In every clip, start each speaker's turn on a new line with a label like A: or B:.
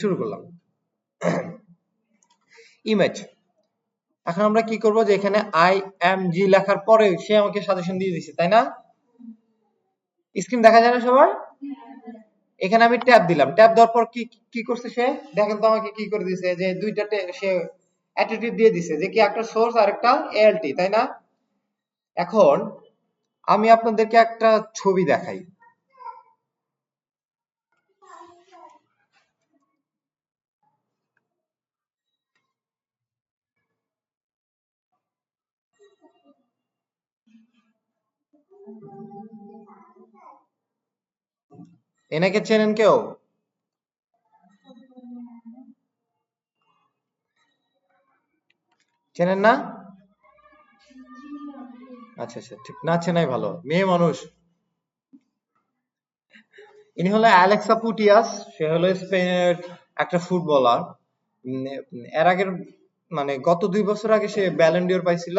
A: শুরু করলাম। ইমেজ। এখন আমরা কি করব যে এখানে IMG লেখার পরে সে আমাকে সাজেশন দিয়ে দিছে, তাই না? স্ক্রিন দেখা যায় না সবার? এখানে আমি ট্যাব দিলাম। ট্যাব দেওয়ার পর কি কি করছে সে? দেখেন তো আমাকে কি করে দিছে যে দুইটা সে অ্যাটিটিউড দিয়ে দিছে যে কি একটা সোর্স আর একটা ALT, তাই না? এখন আমি আপনাদেরকে একটা ছবি দেখাই। এনাকে চেনেন কেউ? চেনেন না? আচ্ছা আচ্ছা, ঠিক না, চেনাই ভালো, মেয়ে মানুষ। ইনি হলো অ্যালেক্সা পুটিয়াস। সে হলো স্পেনের একটা ফুটবলার। এর আগের মানে গত 2 বছর আগে সে ব্যালন ডিওর পাইছিল।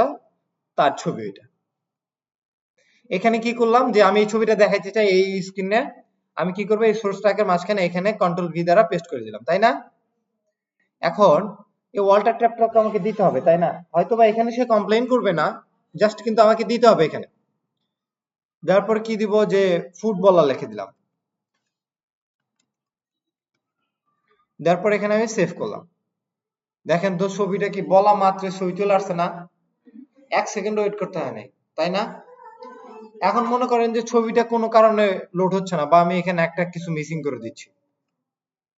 A: তার ছবি এটা। এখানে কি করলাম যে আমি এই ছবিটা দেখাইতে চাই এই স্ক্রিনে। আমি কি করবো, এই সোর্সটাকে মাঝখানে এখানে কন্ট্রোল ভি দ্বারা পেস্ট করে দিলাম, তাই না? এখন এই ওয়াল্টার ট্যাবটা তো আমাকে দিতে হবে, তাই না? হয়তো বা এখানে সে কমপ্লেইন করবে না, জাস্ট কিন্তু আমাকে দিতে হবে এখানে। দেওয়ার পর কি দিব যে ফুটবলার লিখে দিলাম। দেওয়ার পর এখানে আমি সেভ করলাম। দেখেন তো ছবিটা কি বলা মাত্র ছবি চলে আসছে না? 1 সেকেন্ড ওয়েট করতে হয় নাই, তাই না? এখন মনে করেন যে ছবিটা কোনো কারণে লোড হচ্ছে না বা আমি এখানে একটা কিছু মিসিং করে দিচ্ছি।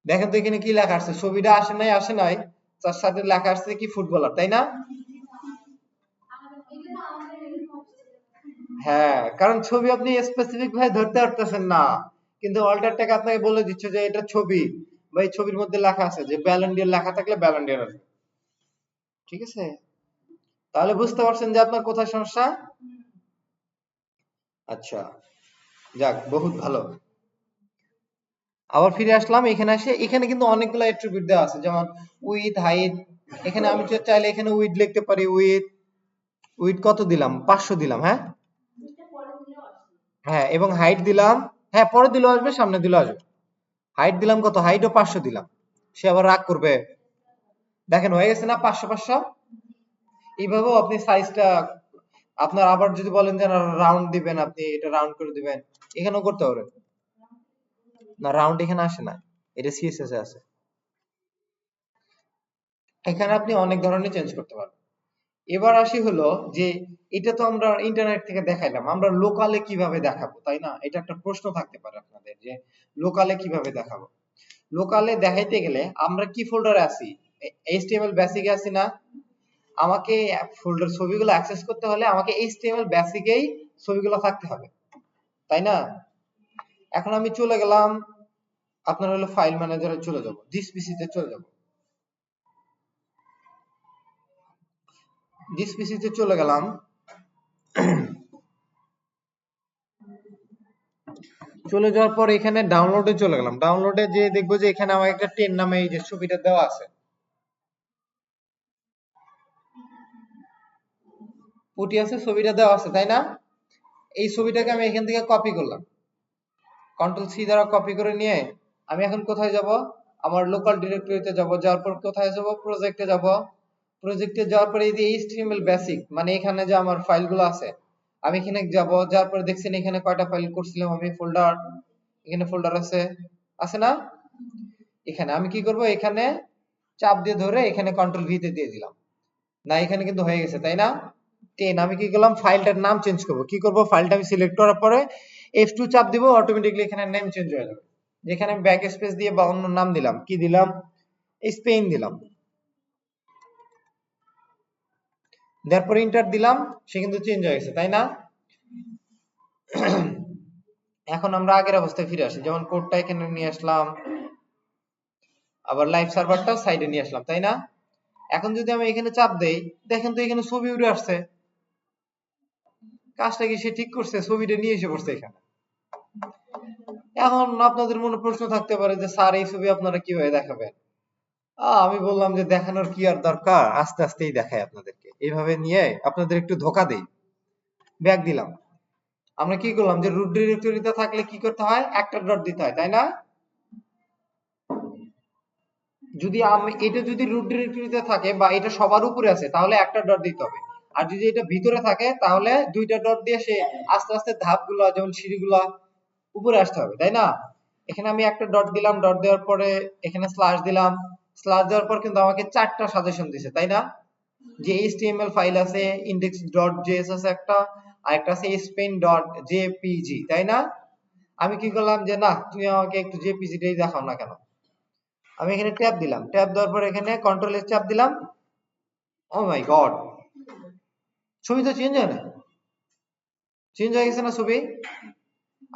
A: দেখেন তো এখানে কি লেখা আসছে, ছবিটা আসে নাই, তার সাথে লেখা আসছে কি ফুটবলার, তাই না? হ্যাঁ, কারণ ছবি আপনি স্পেসিফিক ভাবে ধরতে পারতেছেন না, কিন্তু অল্টারটেক আপনাকে বলে দিচ্ছে যে এটা ছবি বা এই ছবির মধ্যে লেখা আছে যে ব্যালন ডিওর লেখা থাকলে ব্যালন ডিওর আসবে। ঠিক আছে, তাহলে বুঝতে পারছেন যে আপনার কোথায় সমস্যা। আচ্ছা, যাক, বহুত ভালো। আবার ফিরে আসলাম এখানে এসে, এখানে কিন্তু অনেকগুলো অ্যাট্রিবিউট দেওয়া আছে, যেমন উইথ, হাইট। এখানে আমি চাইলে এখানে উইথ লিখতে পারি। উইথ উইথ কত দিলাম? 500 দিলাম, হ্যাঁ। হ্যাঁ, এবং হাইট দিলাম। হ্যাঁ, পরে দিলেও আসবে, সামনে দিলেও আসবে। হাইট দিলাম কত? হাইটও 500 দিলাম। সে আবার রাগ করবে। দেখেন হয়ে গেছে না 500 500? এইভাবেও আপনি সাইজটা আপনার, আবার যদি বলেন যে রাউন্ড দিবেন, আপনি এটা রাউন্ড করে দিবেন, এখানেও করতে পারবেন। না, রাউন্ড এখানে আসে না, এটা সিএসএস এ আছে। এখানে আপনি অনেক ধরনের চেঞ্জ করতে পারবেন। এবার আসি হলো যে এটা তো আমরা ইন্টারনেট থেকে দেখাইলাম, আমরা লোকালে কিভাবে দেখাবো, তাই না? এটা একটা প্রশ্ন থাকতে পারে আপনাদের যে লোকালে কিভাবে দেখাবো। লোকালে দেখাইতে গেলে আমরা কি ফোল্ডারে আছি? এইচটিএমএল বেসিকে আছি না? আমাকে ফোল্ডার ছবিগুলো অ্যাক্সেস করতে হলে আমাকে এইচটিএমএল বেসিকেই ছবিগুলো থাকতে হবে, তাই না? এখন আমি চলে গেলাম আপনার হলো ফাইল ম্যানেজারে, চলে যাব, দিস পিসিতে চলে যাব। দিস পিসিতে চলে গেলাম। চলে যাওয়ার পর এখানে ডাউনলোডে চলে গেলাম। ডাউনলোডে যে দেখবো যে এখানে আমার একটা 10 নামে এই যে ছবিটা দেওয়া আছে, পুটি আছে, ছবিটা দেওয়া আছে, তাই না? এই ছবিটাকে আমি এখান থেকে কপি করলাম, কন্ট্রোল সি দ্বারা কপি করে নিয়ে আমি এখন কোথায় যাব? আমার লোকাল ডিরেক্টরিতে যাব। যাওয়ার পর কোথায় যাব? প্রজেক্টে যাব। প্রজেক্টে যাওয়ার পরে এই যে এইচটিএমএল বেসিক, মানে এখানে যে আমার ফাইলগুলো আছে, আমি এখানে যাব। যাওয়ার পরে দেখছেন এখানে কয়টা ফাইল করছিলাম আমি, ফোল্ডার। এখানে ফোল্ডার আছে, আছে না? এখানে আমি কি করব, এখানে চাপ দিয়ে ধরে এখানে কন্ট্রোল ভি তে দিয়ে দিলাম। না, এখানে কিন্তু হয়ে গেছে, তাই না? 10। আমি কি করলাম, ফাইলটার নাম চেঞ্জ করব। কি করব, ফাইলটা আমি সিলেক্ট করার পরে F2 চাপ দিব, অটোমেটিক্যালি এখানে নেম চেঞ্জ হয়ে যাবে। যেখানে আমি ব্যাক স্পেস দিয়ে বা অন্য নাম দিলাম, কি দিলাম? স্পেন দিলাম। দেওয়ার পরে ইন্টার দিলাম, সে কিন্তু চেঞ্জ হয়ে গেছে, তাই না? এখন আমরা আগের অবস্থায় ফিরে আসি, যেমন কোডটা এখানে নিয়ে আসলাম, আবার লাইভ সার্ভারটাও সাইডে নিয়ে আসলাম, তাই না? এখন যদি আমি এখানে চাপ দেই, দেখেন তো এখানে ছবি উঠে আসছে। কাজটা কি সে ঠিক করছে? ছবিটা নিয়ে এসে পড়ছে এখানে। এখন আপনাদের মনে প্রশ্ন থাকতে পারে যে স্যার, এই ছবি আপনারা কিভাবে দেখাবেন? আমি বললাম যে দেখানোর কি আর দরকার, আস্তে আস্তেই দেখাই আপনাদেরকে। এইভাবে নিয়ে আপনাদের একটু ধোকা দেই। ব্যাক দিলাম। আমরা কি করলাম যে রুট ডিরেক্টরিতে থাকলে কি করতে হয়? একটা ডট দিতে হয়, তাই না? যদি আমি এটা যদি রুট ডিরেক্টরিতে থাকে বা এটা সবার উপরে আছে তাহলে একটা ডট দিতে হবে, আর যদি এটা ভিতরে থাকে তাহলে দুইটা ডট দিয়ে সে আস্তে আস্তে ধাপগুলো যেমন সিঁড়িগুলো উপরে আসতে হবে, তাই না? এখানে আমি একটা ডট দিলাম, ডট দেওয়ার পরে এখানে স্ল্যাশ দিলাম, স্ল্যাশ দেওয়ার পর কিন্তু আমাকে চারটা সাজেশন দিছে, তাই না? যে এইচটিএমএল ফাইল আছে, index.js আছে একটা, আর একটা আছে spain.jpg, তাই না? আমি কি করলাম যে না তুমি আমাকে একটু জেপিজি টাই দেখাও না কেন, আমি এখানে ট্যাব দিলাম, ট্যাব দেওয়ার পর এখানে কন্ট্রোল এস চাপ দিলাম। ও মাই গড, ছবি তো চেঞ্জ হয় না, চেঞ্জ হয়ে গেছে না ছবি?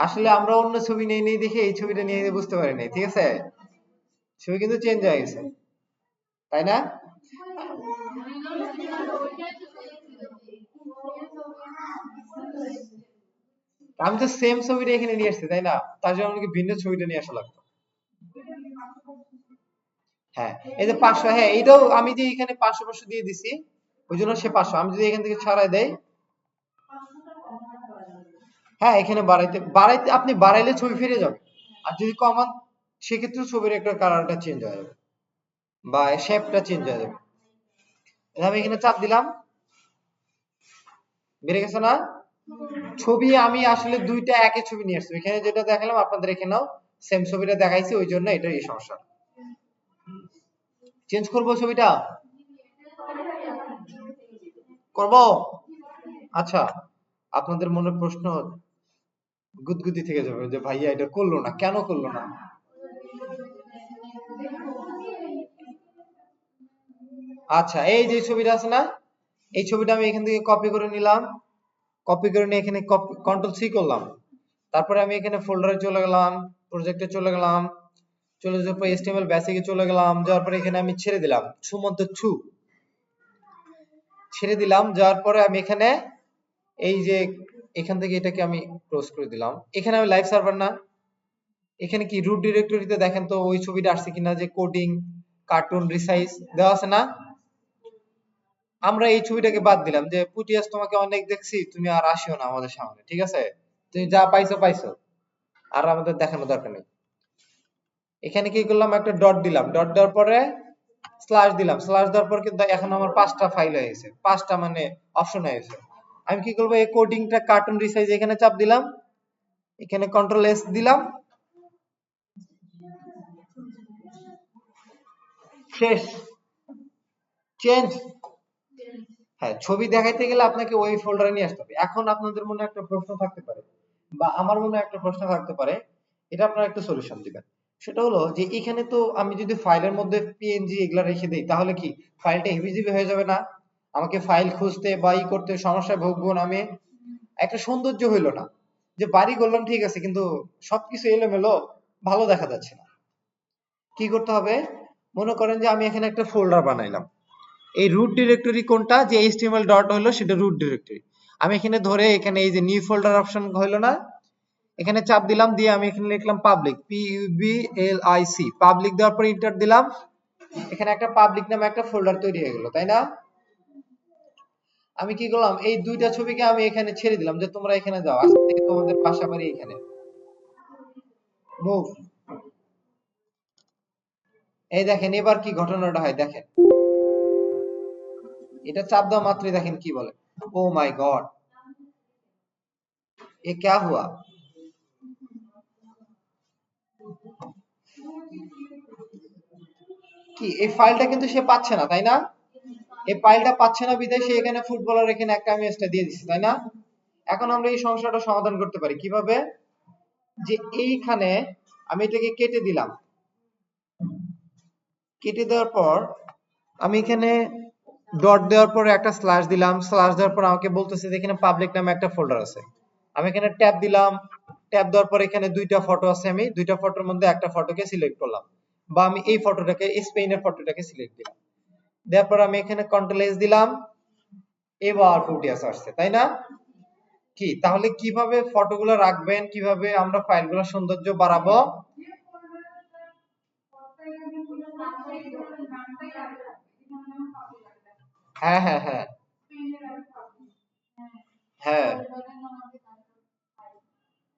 A: আসলে আমরা অন্য ছবি নেই নেই দেখে এই ছবিটা নিয়ে বুঝতে পারি নাই, ঠিক আছে? ছবি কিন্তু চেঞ্জ হয়ে গেছে, তাই না? আমি তো সেম ছবিটা এখানে নিয়ে আসছি, তাই না? তার জন্য আমাকে ভিন্ন ছবিটা নিয়ে আসা লাগতো। হ্যাঁ, এই যে 500, হ্যাঁ এটাও আমি যে এখানে 500 দিয়ে দিছি ওই জন্য সে 500, আমি যদি এখান থেকে ছাড়াই দেই, হ্যাঁ এখানে বাড়াইতে বাড়াইতে আপনি বাড়াইলে ছবি ফিরে যাবে, আর যদি কমান সেক্ষেত্রে ছবির একটা কালারটা চেঞ্জ হয়ে যাবে বা শেপটা চেঞ্জ হয়ে যাবে। আমি এখানে চাপ দিলাম, বেড়ে গেছে না? ছবি আমি আসলে দুইটা একই ছবি নিয়ে আসছি, এখানে যেটা দেখালাম আপনাদের এখানেও সেম ছবিটা দেখাইছি, ওই জন্য এটা এই সমস্যা। চেঞ্জ করবো ছবিটা, করব। আচ্ছা, আপনাদের মনে প্রশ্ন গুদগুদি থেকে যাবে যে ভাইয়া এটা করলো না, কেন করলো না? আচ্ছা, এই যে ছবিটা আছে না, এই ছবিটা আমি এখান থেকে কপি করে নিলাম, কপি করে নিয়ে এখানে কন্ট্রোল সি করলাম, তারপরে আমি এখানে ফোল্ডারে চলে গেলাম, প্রজেক্টে চলে গেলাম, চলে যাওয়ার পর এইচটিএমএল বেসিকে চলে গেলাম, যাওয়ার পরে এখানে আমি ছেড়ে দিলাম মধ্যে ছেড়ে দিলাম, যাওয়ার পরে আমি এখানে এই যে এখান থেকে এটাকে আমি ক্লোজ করে দিলাম, এখানে আমি লাইভ সার্ভার না, এখানে কি রুট ডিরেক্টরিতে দেখেন তো ওই ছবিটা আসছে কিনা, যে কোডিং কার্টুন রিসাইজ দেওয়া আছে না? আমরা এই ছবিটাকে বাদ দিলাম যে পুটিয়াস তোমাকে অনেক দেখছি, তুমি আর আসিও না আমাদের সামনে, ঠিক আছে? তুমি যা পাইছো পাইছো, আর আমাদের দেখানোর দরকার নেই। এখানে কি করলাম, একটা ডট দিলাম, ডট দেওয়ার পরে স্ল্যাশ দিলাম, স্ল্যাশ দেওয়ার পর কিন্তু এখন আমার 5টা ফাইল হয়ে গেছে, 5টা মানে অপশন হয়ে গেছে। আমি কি করবো, এই কোডিংটা কার্টুন রিসাইজ এখানে চাপ দিলাম, এখানে কন্ট্রোল এস দিলাম, শেষ, চেঞ্জ। হ্যাঁ, ছবি দেখাইতে গেলে আপনাকে ওই ফোল্ডারে নিয়ে আসতে হবে। এখন আপনাদের মনে একটা প্রশ্ন থাকতে পারে বা আমার মনে একটা প্রশ্ন থাকতে পারে, এটা আপনারা একটু সলিউশন দিবেন। সেটা হলো যে এখানে তো আমি যদি ফাইলের মধ্যে পিএনজি এগুলা রেখে দেই তাহলে কি ফাইলটা হেভিজিবি হয়ে যাবে না? আমাকে ফাইল খুঁজতে বা ই করতে সমস্যায় ভুগবো না আমি, একটা সৌন্দর্য হইলো না, যে বাড়ি করলাম ঠিক আছে কিন্তু সবকিছু এলোমেলো, ভালো দেখা যাচ্ছে না। কি করতে হবে, মনে করেন যে আমি এখানে একটা ফোল্ডার বানাইলাম, এই রুট ডিরেক্টরি কোনটা, যে এইচটিএমএল ডট হলো সেটা রুট ডিরেক্টরি। আমি এখানে ধরে এখানে এই যে নিউ ফোল্ডার অপশন হলো না, এখানে চাপ দিলাম, দিয়ে আমি এখানে লিখলাম পাবলিক, PUBLIC, পাবলিক দেওয়ার পর এন্টার দিলাম, এখানে একটা পাবলিক নামে একটা ফোল্ডার তৈরি হয়ে গেল, তাই না? আমি কি করলাম, এই দুইটা ছবিকে আমি এখানে ছেড়ে দিলাম যে তোমরা এখানে যাও, আজকে থেকে তোমাদের বাসা বাড়ি এখানে, মুভ। এই দেখেন এবার কি ঘটনাটা হয় দেখেন, এটা চাপ দেওয়া মাত্রই দেখেন কি বলে, ও মাই গড, এ क्या हुआ? কি এই ফাইলটা কিন্তু সে পাচ্ছে না, তাই না? এই ফাইলটা পাচ্ছে না বিধায় সে এখানে ফুটবলার এখানে একটা আমি ম্যাচটা দিয়ে দিচ্ছি, তাই না? এখন আমরা এই সমস্যাটা সমাধান করতে পারি কিভাবে, যে এইখানে আমি এটাকে কেটে দিলাম, কেটে দেওয়ার পর আমি এখানে ডট দেওয়ার পরে একটা স্ল্যাশ দিলাম, স্ল্যাশ দেওয়ার পর আমাকে বলতেছে যে এখানে পাবলিক নামে একটা ফোল্ডার আছে, আমি এখানে ট্যাব দিলাম, ট্যাব দেওয়ার পর এখানে দুইটা ফটো আছে, আমি দুইটা ফটোর মধ্যে একটা ফটোকে সিলেক্ট করলাম, বা আমি এই ফটোটাকে স্পেনের ফটোটাকে সিলেক্ট দিলাম, দেওয়ার পর আমি এখানে কন্ট্রোল এস দিলাম, এবার প্রোটিয়াস আসছে, তাই না? কি তাহলে কিভাবে ফটোগুলো রাখবেন, কিভাবে আমরা ফাইলগুলো সৌন্দর্য বাড়াবো? হ্যাঁ হ্যাঁ হ্যাঁ হ্যাঁ,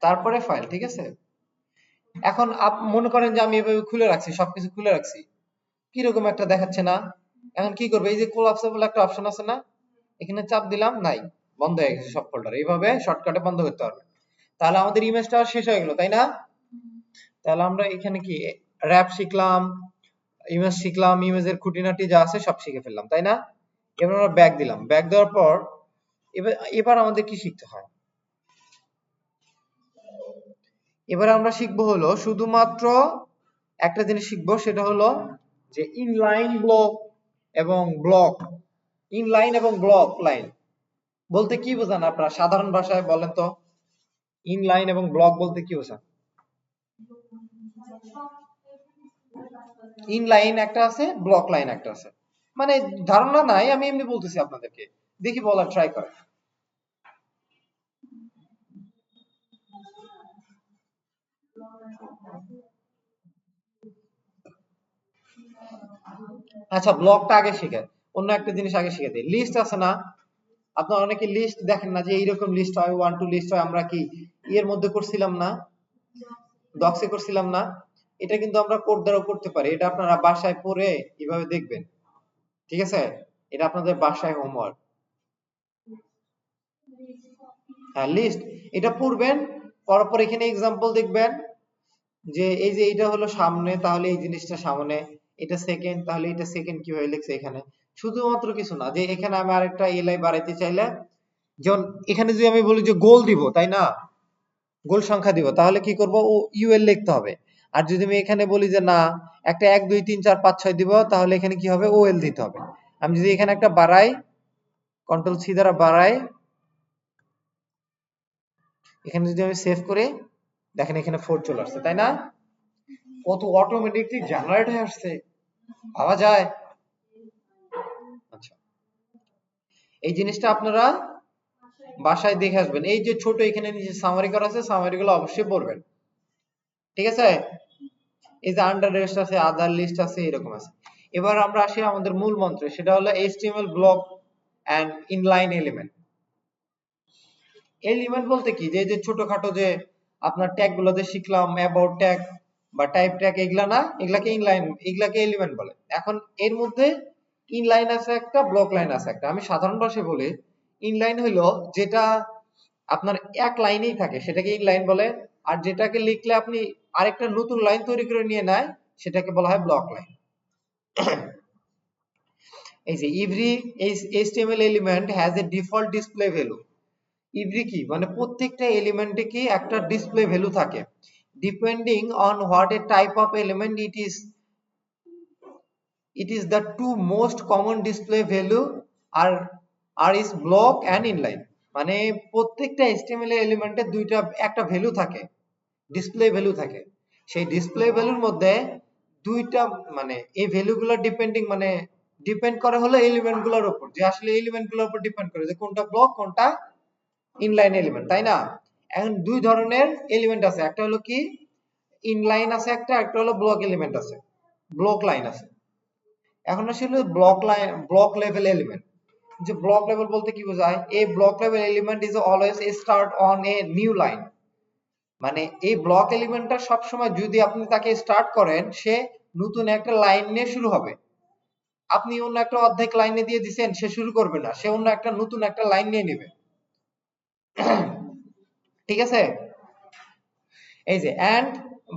A: তারপরে ফাইল, ঠিক আছে। এখন মনে করেন যে আমি এভাবে খুলে রাখছি, সবকিছু খুলে রাখছি, কিরকম একটা দেখাচ্ছে না? এখন কি করবে, এই যে কোলাপসেবল একটা অপশন আছে না, এখানে চাপ দিলাম, নাই, বন্ধ হয়ে গেছে সব ফোল্ডার। এইভাবে শর্টকাটে বন্ধ করতে পারবে। তাহলে আমাদের ইমেজটা শেষ হয়ে গেল, তাই না? তাহলে আমরা এখানে কি র‍্যাপ শিখলাম, ইমেজ শিখলাম, ইমেজের খুঁটিনাটি যা আছে সব শিখে ফেললাম, তাই না? এবার আমরা ব্যাক দিলাম, ব্যাক দেওয়ার পর এবার এবার আমাদের কি শিখতে হয়? এবার আমরা শিখবো হলো শুধুমাত্র একটা জিনিস শিখবো, সেটা হলো যে ইনলাইন ব্লক এবং ব্লক। ইনলাইন এবং ব্লক লাইন বলতে কি বোঝান আপনারা সাধারণ ভাষায় বলেন তো? ইনলাইন এবং ব্লক বলতে কি বোঝান? ইনলাইন একটা আছে, ব্লক লাইন একটা আছে। মানে ধারণা নাই, আমি এমনি বলতেছি আপনাদেরকে, দেখি বলার ট্রাই করেন। আচ্ছা, ব্লকটা আগে শিখে, অন্য একটা জিনিস আগে শিখে দিই। লিস্ট আছে না, আপনারা অনেকে লিস্ট দেখেন না, যে এইরকম লিস্ট হয়, 1 2 লিস্ট হয়, আমরা কি এর মধ্যে করছিলাম না, ডক্সে করছিলাম না? এটা কিন্তু আমরা কোড দ্বারা করতে পারি, এটা আপনারা বাসায় পড়ে কিভাবে দেখবেন, ঠিক আছে? এটা আপনাদের বাসায় হোমওয়ার্ক। হ্যাঁ, লিস্ট এটা পড়বেন, পড়ার পর এখানে এক্সাম্পল দেখবেন, যে এই যে এটা হলো সামনে, তাহলে এই জিনিসটা সামনে, এটা সেকেন্ড, তাহলে এটা সেকেন্ড কিভাবে লিখছে এখানে। শুধুমাত্র কিছু না, যে এখানে আমি আরেকটা এলাই বাড়াইতে চাইলে, যেমন এখানে যদি আমি বলি যে গোল দিব, তাই না, গোল সংখ্যা দিব, তাহলে কি করব, ও ইউএল লিখতে হবে। আর যদি আমি এখানে বলি যে না, একটা 1 2 3 4 5 6 দিব, তাহলে এখানে কি হবে, ওএল দিতে হবে। আমি যদি এখানে একটা বাড়াই, কন্ট্রোল সি দ্বারা বাড়াই, এখানে যদি আমি সেভ করি, দেখেন এখানে 4 চলে আসছে, তাই না? কত অটোমেটিকলি জেনারেট হয়ে আসছে, ভাবা যায়? আচ্ছা, এই জিনিসটা আপনারা বাসায় দেখে আসবেন। এই যে ছোট এখানে নিচে সামারি করা আছে, সামারি গুলো অবশ্যই পড়বেন, ঠিক আছে? এই যে আন্ডার লিস্ট আছে, আদার লিস্ট আছে, এরকম আছে। এবার আমরা আসি আমাদের মূল মন্ত্রে, সেটা হলো HTML block and inline element. Element বলতে কি, যে ছোটখাটো যে আপনার ট্যাগ গুলোতে শিখলাম, অ্যাবাউট ট্যাগ বা টাইপ ট্যাগ, এগুলা না, এগুলাকে ইনলাইন, এগুলাকে এলিমেন্ট বলে। এখন এর মধ্যে ইনলাইন আছে একটা, ব্লক লাইন আছে একটা। আমি সাধারণ ভাষায় বলি, ইনলাইন হলো যেটা আপনার এক লাইনেই থাকে, সেটাকে ইনলাইন বলে। আর যেটাকে লিখলে আপনি আরেকটা নতুন লাইন তৈরি করে নিয়ে নেয়, সেটাকে বলা হয় ব্লক লাইন। এই যে every HTML element has a default display value। Every কি মানে প্রত্যেকটা এলিমেন্টে কি একটা ডিসপ্লে ভ্যালু থাকে, depending on what a type of element it is the two most common display value are is block and inline। মানে প্রত্যেকটা HTML এলিমেন্টে দুইটা একটা ভ্যালু থাকে, ডিসপ্লে ভ্যালু থাকে। সেই ডিসপ্লে ভ্যালুর মধ্যে দুইটা, মানে এই ভ্যালুগুলো ডিপেন্ডিং, মানে ডিপেন্ড করে হলো এলিমেন্ট গুলোর উপর, যে আসলে এলিমেন্ট গুলোর উপর ডিপেন্ড করে যে কোনটা ব্লক কোনটা ইনলাইন এলিমেন্ট, তাই না? এখন দুই ধরনের এলিমেন্ট আছে, একটা হলো কি ইনলাইন আছে, একটা হলো ব্লক এলিমেন্ট আছে, ব্লক লাইন আছে। এখন আসলে block line, block level element. যে ব্লক লেভেল বলতে কি বোঝায়, এই block level element is always start on a new line. মানে এই ব্লক এলিমেন্টটা সবসময় যদি আপনি তাকে স্টার্ট করেন, সে নতুন একটা লাইন নিয়ে শুরু হবে। আপনি অন্য একটা অর্ধেক লাইনে দিয়ে দিচ্ছেন, সে শুরু করবে না, সে অন্য একটা নতুন একটা লাইন নিয়ে নেবে, ঠিক আছে? এই যে and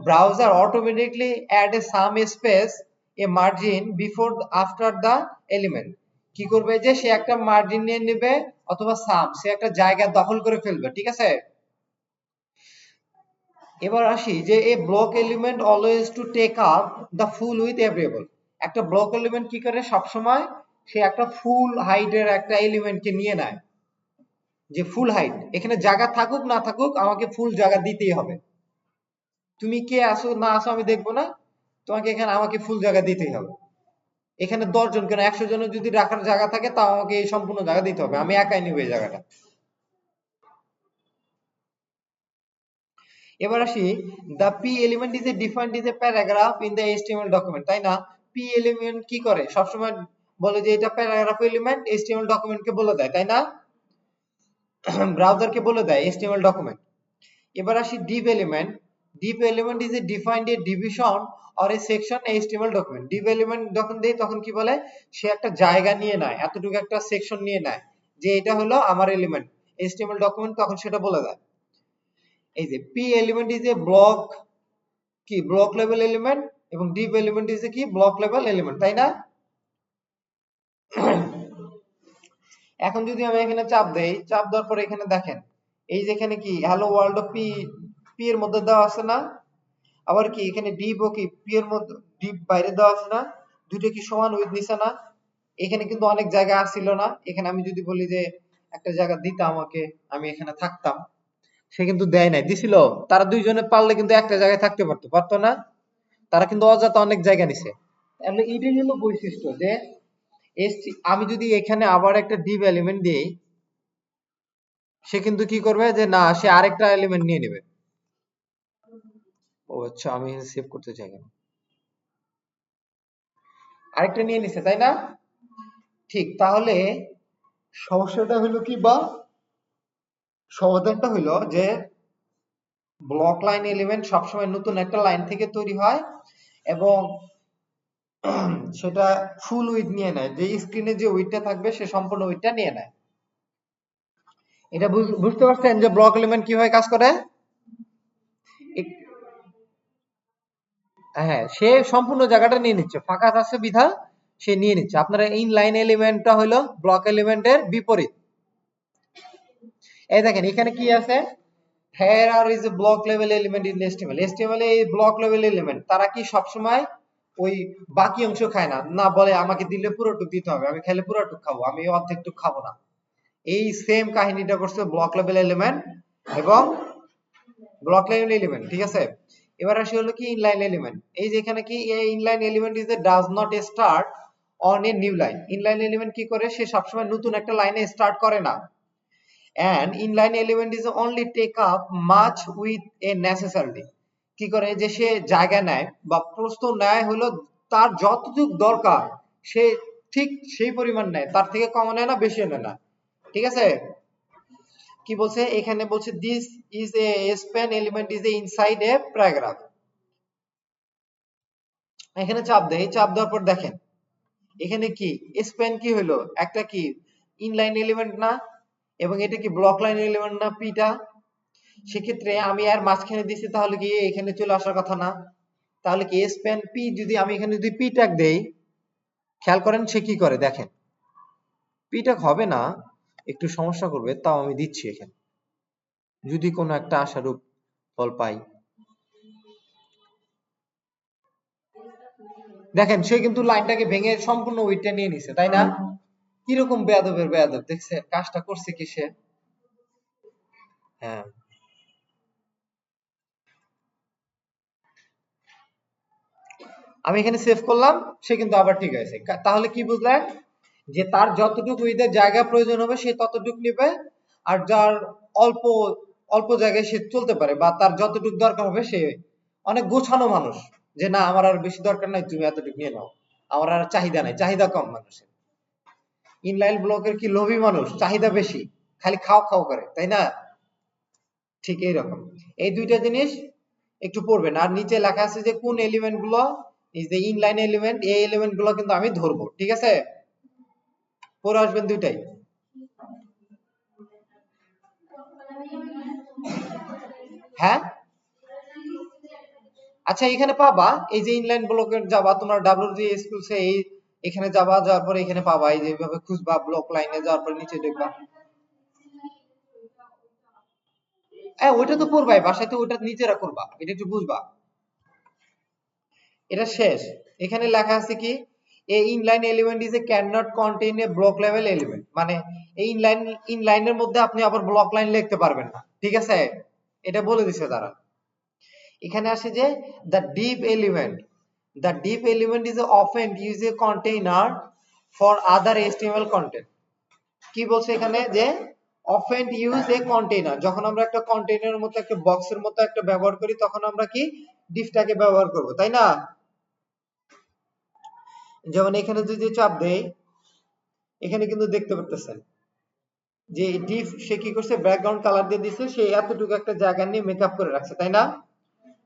A: browser automatically add a some space a margin before after the element। কি করবে, যে সে একটা মার্জিন নিয়ে নেবে, অথবা সাম, সে একটা জায়গা দখল করে ফেলবে, ঠিক আছে? এবার আসি যে এই block element always to take up the full width available. একটা ব্লক এলিমেন্ট কি করে, সব সময় সে একটা ফুল হাইটের একটা এলিমেন্টকে নিয়ে নেয়, যে ফুল হাইট, এখানে জায়গা থাকুক না থাকুক, আমাকে ফুল জায়গা দিতেই হবে। তুমি কে আসো না আসো আমি দেখবো না, তোমাকে এখানে আমাকে ফুল জায়গা দিতেই হবে। এখানে 10 জন কেন, 100 জনের যদি রাখার জায়গা থাকে, তাও আমাকে এই সম্পূর্ণ জায়গা দিতে হবে, আমি একাই নিব এই জায়গাটা। এবার আসি, the p element is a defined as a paragraph in the HTML document, তাই না? p element কি করে, সবসময় বলে যে এটা প্যারাগ্রাফ এলিমেন্ট, HTML ডকুমেন্টকে বলে দেয়, তাই না? ব্রাউজারকে বলে দেয় HTML ডকুমেন্ট। এবার আসি div element। Deep element is a defined A division or a section HTML document. Deep element যখন দেই তখন কি বলে, সে একটা জায়গা নিয়ে নেয়, এতটুকু একটা সেকশন নিয়ে নেয় যে এটা হলো আমার এলিমেন্ট HTML ডকুমেন্ট, তখন সেটা বলে দেয়। এই যে P element is A block, কি ব্লক লেভেল এলিমেন্ট, এবং ডিপ এলিমেন্ট ইজ এ কি ব্লক লেভেল এলিমেন্ট, তাই না? এখন যদি আমি এখানে চাপ দেই, চাপ দেওয়ার পরে এখানে দেখেন এই যেখানে কি হ্যালো ওয়ার্ল্ড পি, পি এর মধ্যে দেওয়া আছে না, আবার কি এখানে ডিপ ও কি পি এর মধ্যে ডিপ বাইরে দেওয়া আছে না, দুটো কি সমান উইথ নিছে না? এখানে কিন্তু অনেক জায়গা আসছিল না, এখানে আমি যদি বলি যে একটা জায়গা দিতে আমাকে, আমি এখানে থাকতাম, সে কিন্তু দেয় নাই, দিছিল? তারা দুইজনে পারলে কিন্তু একটা জায়গায় থাকতে পারতো, পারতো না? তারা কিন্তু অযথা অনেক জায়গা নিছে। তাহলে এটাই হলো বৈশিষ্ট্য যে আমি যদি এখানে আবার একটা ডিপ এলিমেন্ট দিই, সে কিন্তু কি করবে যে না, সে আরেকটা এলিমেন্ট নিয়ে নেবে। ও আচ্ছা, আমি সেভ করতে চাই কেন, আরেকটা নিয়ে নিছে, তাই না? ঠিক, তাহলে সমস্যাটা হলো কি, বা সমাধানটা হলো যে ব্লক লাইন এলিমেন্ট সবসময় নতুন একটা লাইন থেকে তৈরি হয়, এবং সেটা ফুল উইডথ নিয়ে নেয়, যে স্ক্রিনে যে উইডথটা থাকবে সে সম্পূর্ণ উইডথটা নিয়ে নেয়। এটা বুঝতে পারছেন যে ব্লক এলিমেন্ট কিভাবে কাজ করে? হ্যাঁ, সে সম্পূর্ণ জায়গাটা নিয়ে নিচ্ছে, ফাঁকা আছে বিধা সে নিয়ে নিচ্ছে। আপনারা ইনলাইন এলিমেন্টটা হলো ব্লক এলিমেন্টের বিপরীত। এই দেখেন এখানে কি আছে, here are is a block level element in HTML। HTML এ এই ব্লক লেভেল এলিমেন্ট তারা কি সবসময় ওই বাকি অংশ খায় না, না বলে আমাকে দিলে পুরোটুক দিতে হবে, আমি খাইলে পুরোটুক খাবো, আমি অর্ধেকটুক খাবো না। এই সেম কাহিনীটা করছে ব্লক লেভেল এলিমেন্ট এবং ব্লক লাইন এলিমেন্ট, ঠিক আছে? এবার আসি হলো কি ইনলাইন এলিমেন্ট। এই যে এখানে কি inline element is A does not start on a new line. Inline element কি করে, সে সবসময় নতুন একটা লাইনে স্টার্ট করে না। and inline element is only take up much with a necessity। কি করে যে সে জায়গা নেয় বা প্রস্থ নেয় হলো তার যতটুকু দরকার, সে ঠিক সেই পরিমাণ নেয়, তার থেকে কম নেয় না, বেশি নেয় না, ঠিক আছে? কি বলছে এখানে, বলছে this is a span element is A inside a paragraph. এখানে চাপ দেয়, চাপ দেওয়ার পর দেখেন এখানে কি স্প্যান কি হলো, একটা কি ইনলাইন এলিমেন্ট না, এবং এটা কি ব্লক লাইন এলিমেন্ট না পিটা? সেক্ষেত্রে আমি আর মাঝখানে দিছি, তাহলে কি এখানে চলে আসার কথা না? তাহলে কি স্প্যান পি, যদি আমি এখানে যদি পি ট্যাগ দেই, খেয়াল করেন সে কি করে, দেখেন পি ট্যাগ হবে না, একটু সমস্যা করবে, তাও আমি দিচ্ছি এখানে, যদি কোনো একটা আশারূপ ফল পাই। দেখেন সে কিন্তু লাইনটাকে ভেঙে সম্পূর্ণ উইডথটা নিয়ে নিছে, তাই না? কিরকম বেয়াদবের বেয়াদব, দেখছে কাজটা করছে কি সে? হ্যাঁ, আমি এখানে সেভ করলাম, সে কিন্তু আবার ঠিক আছে। তাহলে কি বুঝলেন, যে তার যতটুকু উইথের জায়গা প্রয়োজন হবে সে ততটুকু নেবে, আর যার অল্প অল্প জায়গায় সে চলতে পারে বা তার যতটুকু দরকার হবে, সে অনেক গোছানো মানুষ, যে না আমার আর বেশি দরকার নাই, তুমি এতটুকু নিয়ে নাও, আমার আর চাহিদা নাই, চাহিদা কম মানুষের। ইনলাইন ব্লকের কি লোভী মানুষ, চাহিদা বেশি, খালি খাও খাও করে, তাই না? ঠিক এইরকম এই দুইটা জিনিস একটু পড়বেন। আর নিচে লেখা আছে যে কোন এলিমেন্ট গুলো ইজ দ্য ইনলাইন এলিমেন্ট, এই এলিমেন্ট গুলো কিন্তু আমি ধরবো, ঠিক আছে? পরে আসবেন দুইটাই। হ্যাঁ, আচ্ছা এখানে পাবা, এই যে ইনলাইন ব্লকের যাবা তোমার ডাব্লিউজি স্কুলসে, এই এখানে যাবা, যাওয়ার পরে এখানে পাবা, এই যে এইভাবে খুঁজবা ব্লক লাইনে, যাওয়ার পরে নিচে দেখবা। হ্যাঁ, ওইটা তো পড়বাই, বাসায় তো ওইটা নিজেরা করবা, এটা একটু বুঝবা। এটা শেষ। এখানে লেখা আছে কি, a inline element is a can not contain a block level element, মানে এই ইনলাইনের মধ্যে আপনি আবার ব্লক লাইন লিখতে পারবেন না, ঠিক আছে? এটা বলে দিছে তারা। এখানে আসে যে the deep element is often used a container for other HTML content। কি বলছে এখানে, যে often use a container, যখন আমরা একটা কন্টেইনারের মতো একটা বক্সের মতো একটা ব্যবহার করি, তখন আমরা কি ডিপটাকে ব্যবহার করব, তাই না? যেমন এখানে যদি চাপ দেই, এখানে কিন্তু দেখতে পারতেছেন যে ডিপ সে কি করছে, ব্যাকগ্রাউন্ড কালার দিয়ে দিছে, সে এতটুকু একটা জায়গা নিয়ে মেকআপ করে রাখছে, তাই না?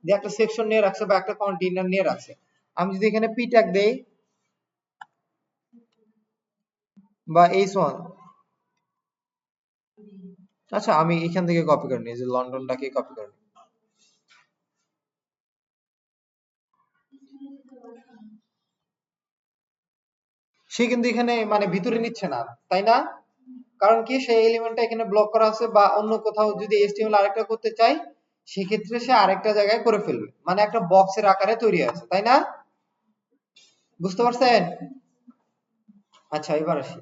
A: যে একটা সেকশন নিয়ে রাখছে বা একটা কন্টেইনার নিয়ে রাখছে। আমি যদি এখানে পি ট্যাগ দেই বা h1, আচ্ছা আমি এখান থেকে কপি করে নিই, যে লন্ডনটাকে কপি করে নিই। সে কিন্তু এখানে মানে ভিতরে নিচ্ছে না, তাই না? কারণ কি, সেই এলিমেন্টটা এখানে ব্লক করা আছে, বা অন্য কোথাও যদি HTML আরেকটা করতে চাই সেক্ষেত্রে সে আরেকটা জায়গায় করে ফেলবে, মানে একটা বক্সের আকারে তৈরি আছে, তাই না? বুঝতে পারছেন? আচ্ছা এবার আসি,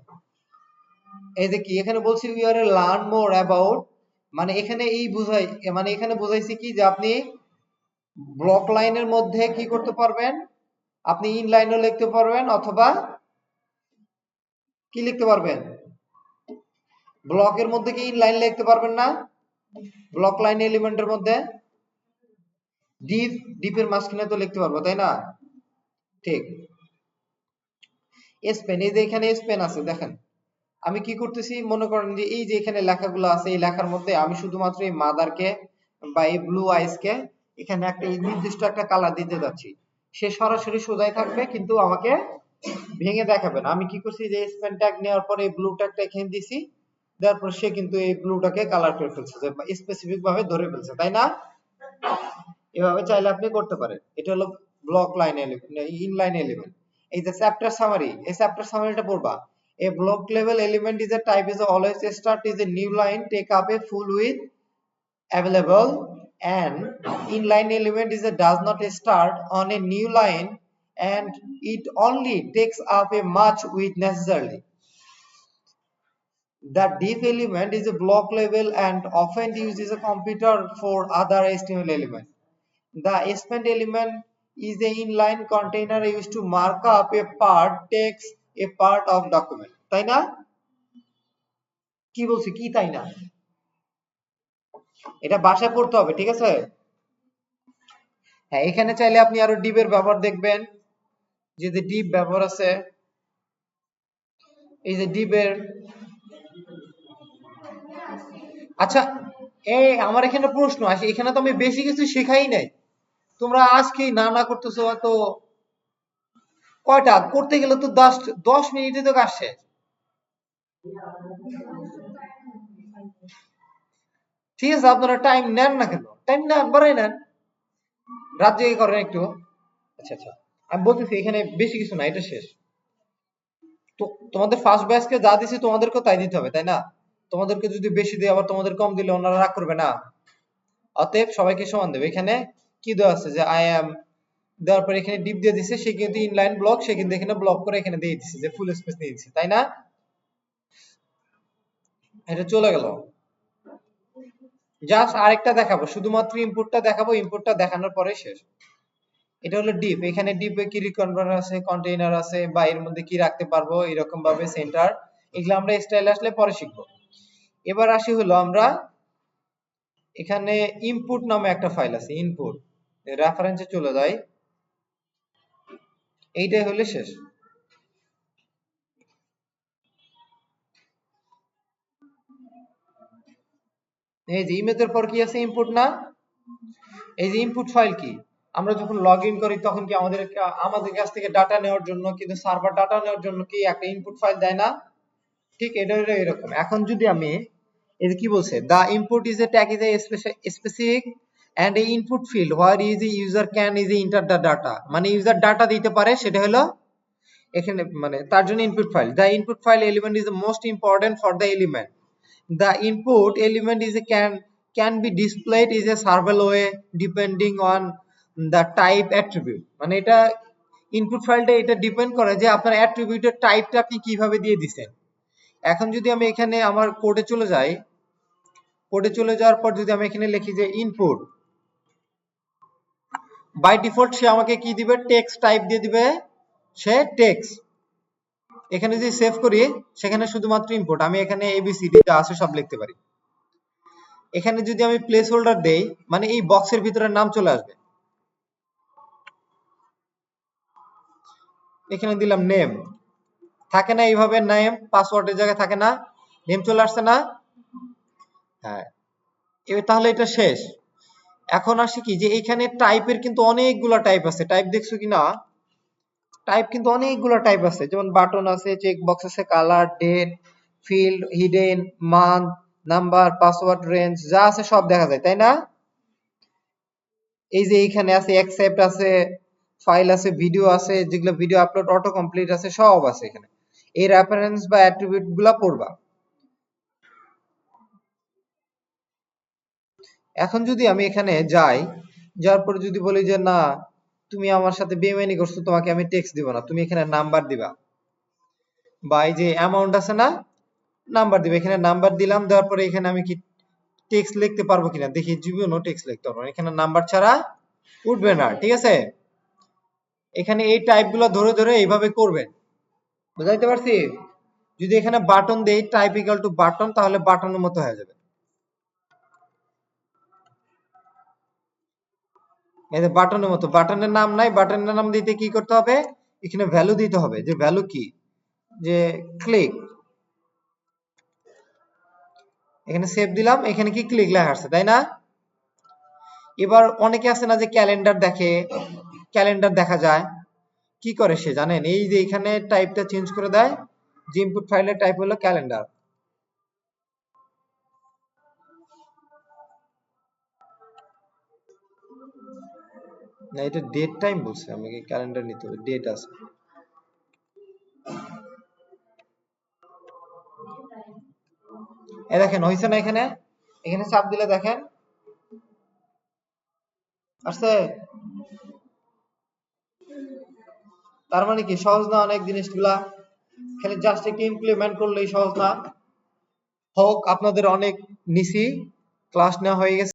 A: এই যে কি এখানে বলছি we are learn more about, মানে এখানে এই বুঝাই, মানে এখানে বুঝাইছি কি যে আপনি ব্লক লাইনের মধ্যে কি করতে পারবেন, আপনি ইনলাইনও লিখতে পারবেন অথবা কি লিখতে পারবেন, ব্লকের মধ্যে কি ইনলাইন লিখতে পারবেন না? ব্লক লাইন এলিমেন্টের মধ্যে ডিপ, ডিপের মাঝখানে তো লিখতে পারবো, তাই না? ঠিক। স্পেন, এই যে এখানে স্পেন আছে দেখেন, আমি কি করতেছি, মনে করেন যে এই যে এখানে লেখাগুলো আছে, এই লেখার মধ্যে আমি শুধুমাত্র এই মাদারকে বা এই ব্লু আইসকে এখানে একটা নির্দিষ্ট একটা কালার দিতে যাচ্ছি, সে সরাসরি সোজাই থাকবে কিন্তু আমাকে ভেঙে দেখাবে না। আমি কি করছি, যে স্পেন ট্যাগ নেওয়ার পরে এই ব্লু ট্যাগটা এখানে দিছি, দেওয়ার পর সে কিন্তু এই ব্লুটাকে কালার করে ফেলছে, যে স্পেসিফিক ভাবে ধরে ফেলছে, তাই না? এভাবে চাইলে আপনি করতে পারেন। এটা হলো block line element, inline element. এই যে চ্যাপ্টার সামারি, এই চ্যাপ্টার সামারিটা পড়বা। A block level element is a type is a always start is a new line take up a full width available, and inline element is a does not start on a new line and it only takes up a much width necessarily. The div element is a block level and often used as a computer for other HTML element. The spent element is a inline container used to mark up a part text a part of document, তাই না? কি বলছি, কি তাই না? এটা বাসায় পড়তে হবে, ঠিক আছে? হ্যাঁ, এখানে চাইলে আপনি আরো ডিপের ব্যবহার দেখবেন, যে ডিপ ব্যবহার আছে, এই যে ডিপের। আচ্ছা, এই আমার এখানে প্রশ্ন আসে, এখানে তো আমি বেশি কিছু শেখাই নাই, তোমরা আজকেই না না করতেছো, এত কয়টা করতে গেলে তো 10 মিনিটে তো কাজ শেষ। ঠিক আছে, আপনারা টাইম নেন না কেন, টাইম না বাড়াই নেন, রাত জেগে করেন একটু। আচ্ছা আচ্ছা, আমি বলতেছি এখানে বেশি কিছু না, এটা শেষ। তো তোমাদের ফার্স্ট ব্যাচকে যা দিছি তোমাদেরকেও তাই দিতে হবে, তাই না? তোমাদেরকে যদি বেশি দিই আবার তোমাদের কম দিলে ওনারা রাগ করবে না? অতএব সবাইকে সমান দেবে। এখানে কি দেওয়া আছে, যে আই এম দেওয়ার পর এখানে ডিপ দিয়ে দিছে, সে কিন্তু ইনলাইন ব্লক, সে কিন্তু এখানে ব্লক করে এখানে দিয়ে দিছে, যে ফুল স্পেস দিয়ে দিছে, তাই না? এটা চলে গেল। জাস্ট আরেকটা দেখাবো, শুধুমাত্র ইনপুটটা দেখাবো, ইনপুটটা দেখানোর পরে শেষ। এটা হলো ডিপ, এখানে ডিপে কি রিকনভার্টার আছে, কন্টেইনার আছে, বা এর মধ্যে কি রাখতে পারবো এরকম ভাবে সেন্টার, এগুলো আমরা স্টাইল আসলে পরে শিখবো। এবার আসি হলো আমরা এখানে ইনপুট নামে একটা ফাইল আছে, ইনপুট রেফারেন্সে চলে যায়, এইটাই হলে শেষ। এই যে ইমেজের পর কি আছে, ইনপুট না? এই যে ইনপুট ফাইল কি, আমরা যখন লগ ইন করি তখন কি আমাদের কাছ থেকে ডাটা নেওয়ার জন্য, কিন্তু সার্ভার ডাটা নেওয়ার জন্য কি একটা ইনপুট ফাইল দেয় না? ঠিক এটা হলো এরকম। এখন যদি আমি এই যে কি বলছে, the input is a tag is a specific and a input field where is the user can is enter the data, মানে ইউজার ডাটা দিতে পারে, সেটা হলো এখানে মানে তার জন্য input file. the input file element is the most important for the element. The input element is a can be displayed is a several way depending on the type attribute, মানে এটা ইনপুট ফাইলটা এটা depend করে যে আপনার অ্যাট্রিবিউটের টাইপটা আপনি কিভাবে দিয়ে দিবেন। এখন যদি আমি এখানে আমার কোডে চলে যাই, কোডে চলে যাওয়ার পর যদি আমি এখানে লিখি যে ইনপুট, বাই ডিফল্ট সে আমাকে কি দিবে, টেক্সট টাইপ দিয়ে দিবে, সে টেক্সট। এখানে যদি সেভ করি সেখানে শুধুমাত্র ইনপুট, আমি এখানে এবিসিডি যা আছে সব লিখতে পারি। এখানে যদি আমি প্লেস হোল্ডার দেই, মানে এই বক্সের ভিতরে নাম চলে আসবে, এখানে দিলাম নেম, থাকে না এইভাবে নেম, পাসওয়ার্ডের জায়গায় থাকে না, নেম চলে আসছে না? হ্যাঁ, তাহলে এটা শেষ। এখন আসি কি যে এখানে টাইপের কিন্তু অনেকগুলা টাইপ আছে, টাইপ দেখছো কি না? টাইপ কিন্তু অনেকগুলো টাইপ আছে, যেমন বাটন আছে, চেক বক্স আছে, colour, date, field, hidden, month, number, password, range, যা আছে সব দেখা যায়, তাই না? এই যে এইখানে আছে অ্যাকসেপ্ট আছে, ফাইল আছে, ভিডিও আছে, যেগুলো ভিডিও আপলোড অটো কমপ্লিট আছে, সব আছে এখানে। এই রেফারেন্স বা অ্যাট্রিবিউট গুলা পড়বা। এখন যদি আমি এখানে যাই, যাওয়ার পরে যদি বলি যে না, তুমি আমার সাথে বেইমানি করছো, তোমাকে আমি টেক্সট দিব না, তুমি এখানে নাম্বার দিবা, বা এই যে অ্যামাউন্ট আছে না, নাম্বার দিবে, এখানে নাম্বার দিলাম, দেওয়ার পরে এখানে আমি কি টেক্সট লিখতে পারবো কিনা দেখি, জীবনও টেক্সট লিখতে পারবো না, এখানে নাম্বার ছাড়া উঠবে না, ঠিক আছে? এখানে এই টাইপ গুলো ধরে ধরে এইভাবে করবেন, বুঝাইতে পারছি? যদি এখানে বাটন দেই, টাইপ ইকুয়াল টু বাটন, তাহলে বাটনের মতো হয়ে যাবে। এই যে বাটনের মতো, বাটনের নাম নাই, বাটনের নাম দিতে কি করতে হবে, এখানে ভ্যালু দিতে হবে, যে ভ্যালু কি, যে ক্লিক, এখানে সেভ দিলাম, এখানে কি ক্লিক লেখা আছে, তাই না? এবার অনেকে আছে না যে ক্যালেন্ডার দেখে, ক্যালেন্ডার দেখা যায়, কি করে সে জানেন, এই যে এখানে টাইপটা চেঞ্জ করে দেয়, যে ইনপুট ফাইলের টাইপ হলো ক্যালেন্ডার। না, এটা ডেট টাইম বলছে, আমাকে ক্যালেন্ডার নিতে হবে, ডেট আছে। এই দেখেন হইছে না, এখানে এখানে চাপ দিলে দেখেন আসছে। তার মানে কি সহজ না অনেক জিনিসগুলা, খালি জাস্ট একটু ইমপ্লিমেন্ট করলেই সহজ না? হোক আপনাদের অনেক নিছি, ক্লাস নেওয়া হয়ে গেছে।